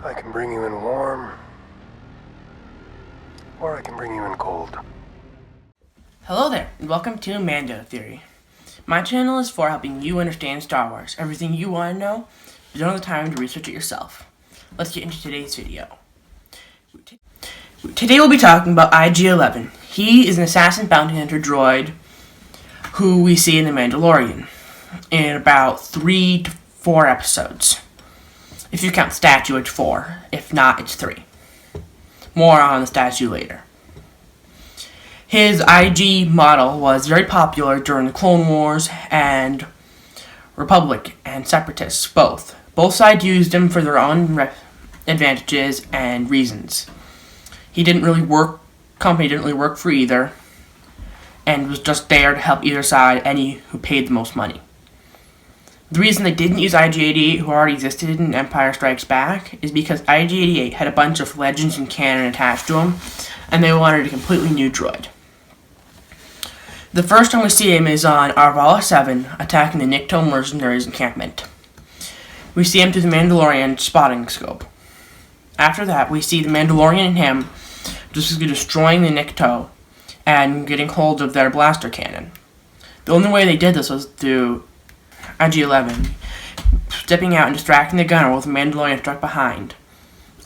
I can bring you in warm, or I can bring you in cold. Hello there, and welcome to Mandotheory. My channel is for helping you understand Star Wars, everything you want to know, but don't have the time to research it yourself. Let's get into today's video. Today we'll be talking about IG-11. He is an assassin bounty hunter droid who we see in The Mandalorian in about 3 to 4 episodes. If you count statue, it's 4. If not, it's 3. More on the statue later. His IG model was very popular during the Clone Wars and Republic and Separatists, both. Both sides used him for their own advantages and reasons. Company didn't really work for either, and was just there to help either side, any who paid the most money. The reason they didn't use IG-88, who already existed in Empire Strikes Back, is because IG-88 had a bunch of legends and canon attached to him, and they wanted a completely new droid. The first time we see him is on Arvala 7, attacking the Nikto mercenaries encampment. We see him through the Mandalorian spotting scope. After that, we see the Mandalorian and him just destroying the Nikto and getting hold of their blaster cannon. The only way they did this was through IG-11 stepping out and distracting the gunner with the Mandalorian struck behind.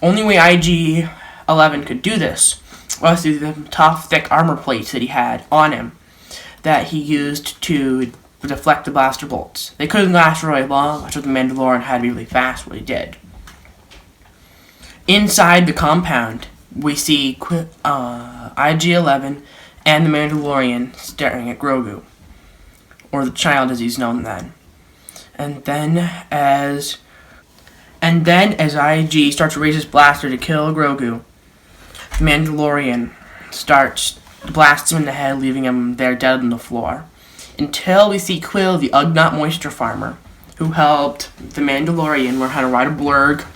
Only way IG-11 could do this was through the tough, thick armor plates that he had on him that he used to deflect the blaster bolts. They couldn't last very long, so the Mandalorian had to be really fast what he did. Inside the compound, we see IG-11 and the Mandalorian staring at Grogu, or the child as he's known then. And then as IG starts to raise his blaster to kill Grogu, the Mandalorian starts to blast him in the head, leaving him there dead on the floor. Until we see Quill, the Ugnaught moisture farmer, who helped the Mandalorian learn how to ride a blurg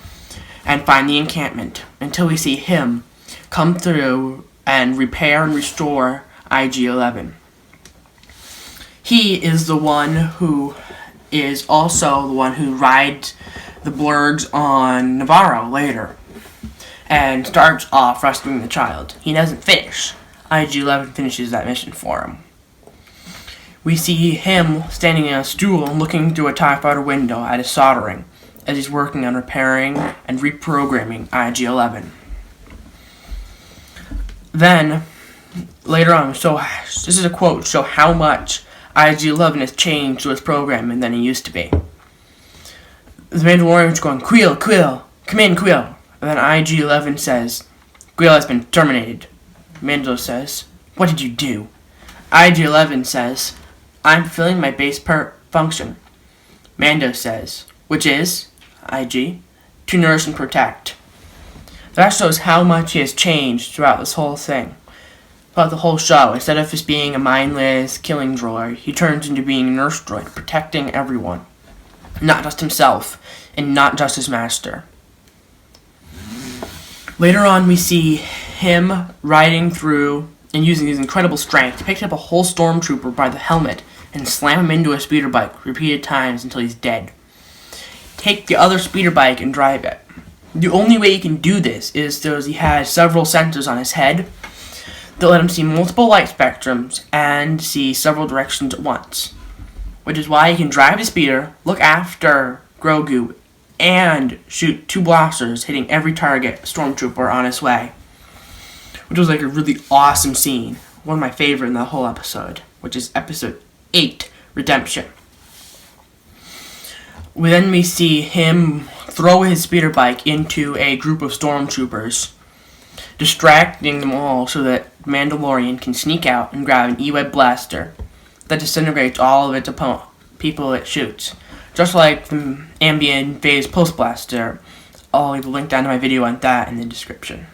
and find the encampment. Until we see him come through and repair and restore IG-11. He is the one who is also the one who rides the blurgs on Navarro later and starts off rescuing the child. He doesn't finish. IG-11 finishes that mission for him. We see him standing in a stool and looking through a TIE Fighter window at his soldering as he's working on repairing and reprogramming IG-11. Then, later on, this is a quote, show how much IG-11 has changed to his programming than he used to be. The Mandalorian's going, Quill, come in, Quill. And then IG-11 says, Quill has been terminated. Mando says, what did you do? IG-11 says, I'm fulfilling my base function. Mando says, which is, IG, to nurse and protect. That shows how much he has changed throughout this whole thing. Throughout the whole show, instead of just being a mindless killing droid, he turns into being a nurse droid, protecting everyone. Not just himself, and not just his master. Later on, we see him riding through and using his incredible strength to pick up a whole stormtrooper by the helmet and slam him into a speeder bike repeated times until he's dead. Take the other speeder bike and drive it. The only way he can do this is because he has several sensors on his head that let him see multiple light spectrums and see several directions at once. Which is why he can drive the speeder, look after Grogu, and shoot 2 blasters, hitting every target stormtrooper on his way. Which was like a really awesome scene. One of my favorite in the whole episode, which is episode 8, Redemption. Then we see him throw his speeder bike into a group of stormtroopers, distracting them all so that Mandalorian can sneak out and grab an E-Web blaster that disintegrates all of its people it shoots. Just like the Ambient Phase Pulse Blaster. I'll leave a link down to my video on that in the description.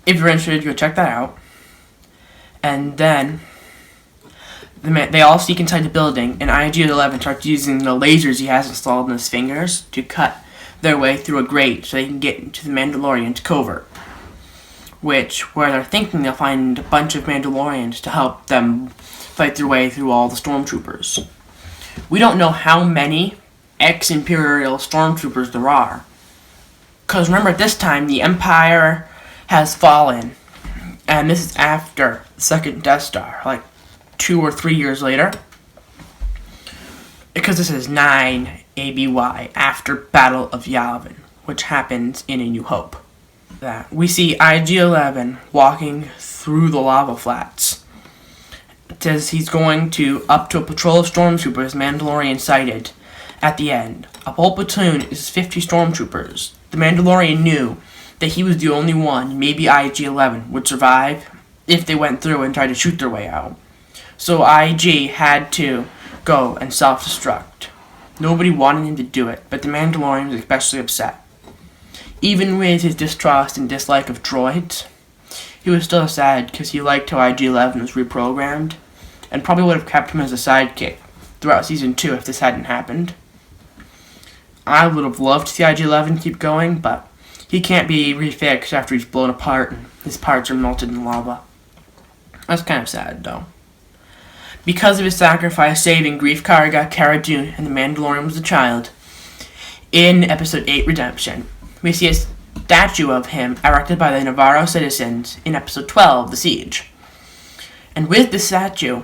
If you're interested, go check that out. And then they all sneak inside the building, and IG-11 starts using the lasers he has installed in his fingers to cut their way through a grate so they can get into the Mandalorian's covert. Where they're thinking they'll find a bunch of Mandalorians to help them fight their way through all the stormtroopers. We don't know how many ex-Imperial stormtroopers there are, Because remember, at this time, the Empire has fallen. And this is after the second Death Star, like 2 or 3 years later. Because this is 9 ABY, after Battle of Yavin, which happens in A New Hope. That we see IG-11 walking through the lava flats. It says he's going up to a patrol of stormtroopers Mandalorian sighted. At the end, a whole platoon is 50 stormtroopers. The Mandalorian knew that he was the only one, maybe IG-11, would survive if they went through and tried to shoot their way out. So IG had to go and self-destruct. Nobody wanted him to do it, but the Mandalorian was especially upset. Even with his distrust and dislike of droids, he was still sad because he liked how IG-11 was reprogrammed, and probably would have kept him as a sidekick throughout Season 2 if this hadn't happened. I would have loved to see IG-11 keep going, but he can't be refixed after he's blown apart and his parts are melted in lava. That's kind of sad, though. Because of his sacrifice saving Grief Karga, Cara Dune, and the Mandalorian was a child, in Episode 8 Redemption, we see a statue of him erected by the Navarro citizens in Episode 12, The Siege. And with the statue,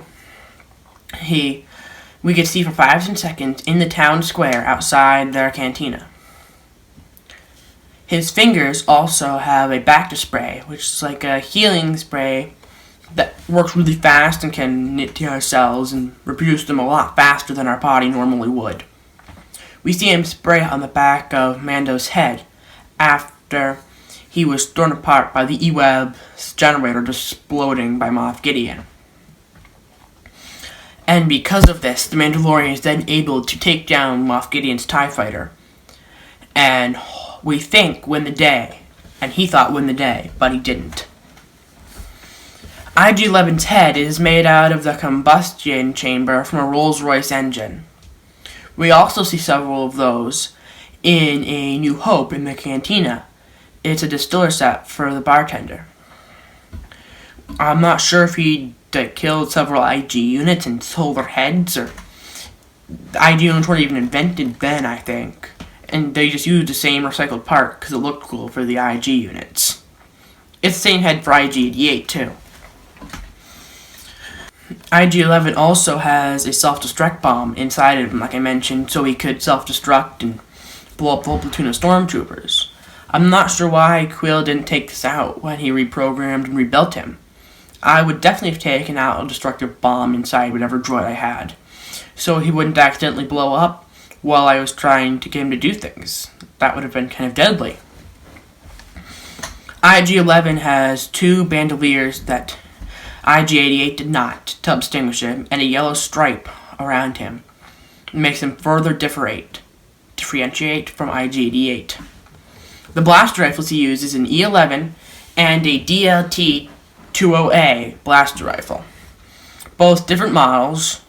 we could see for 5 seconds in the town square outside their cantina. His fingers also have a Bacta spray, which is like a healing spray that works really fast and can knit to our cells and reproduce them a lot faster than our body normally would. We see him spray on the back of Mando's head after he was torn apart by the E-Web's generator exploding by Moff Gideon. And because of this, the Mandalorian is then able to take down Moff Gideon's TIE fighter. And we think win the day. And he thought win the day, but he didn't. IG-11's head is made out of the combustion chamber from a Rolls-Royce engine. We also see several of those in A New Hope in the cantina. It's a distiller set for the bartender. I'm not sure if he killed several IG units and stole their heads, or the IG units weren't even invented then, I think. And they just used the same recycled part because it looked cool for the IG units. It's the same head for IG-88 too. IG-11 also has a self-destruct bomb inside of him, like I mentioned, so he could self-destruct and blow up the whole platoon of stormtroopers. I'm not sure why Quill didn't take this out when he reprogrammed and rebuilt him. I would definitely have taken out a destructive bomb inside whatever droid I had, so he wouldn't accidentally blow up while I was trying to get him to do things. That would have been kind of deadly. IG-11 has 2 bandoliers that IG-88 did not to extinguish him, and a yellow stripe around him. It makes him further differentiate from IG-88. The blaster rifles he uses an E-11 and a DLT-20A blaster rifle. Both different models.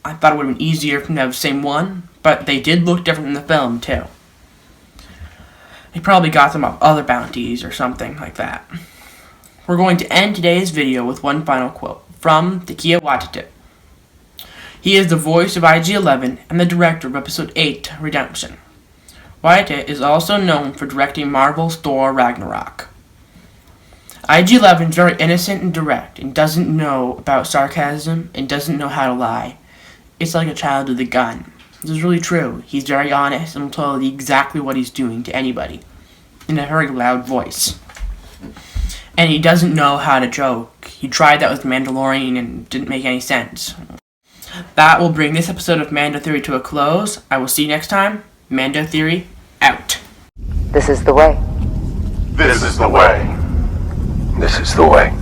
I thought it would have been easier for them to have the same one, but they did look different in the film too. He probably got them off other bounties or something like that. We're going to end today's video with one final quote from Taika Waititi. He is the voice of IG-11 and the director of Episode 8, Redemption. Waititi is also known for directing Marvel's Thor Ragnarok. IG-11 is very innocent and direct and doesn't know about sarcasm and doesn't know how to lie. It's like a child with a gun. This is really true. He's very honest and will tell you exactly what he's doing to anybody in a very loud voice. And he doesn't know how to joke. He tried that with Mandalorian and it didn't make any sense. That will bring this episode of Mandotheory to a close. I will see you next time. Mandotheory, out. This is the way. This is the way. This is the way.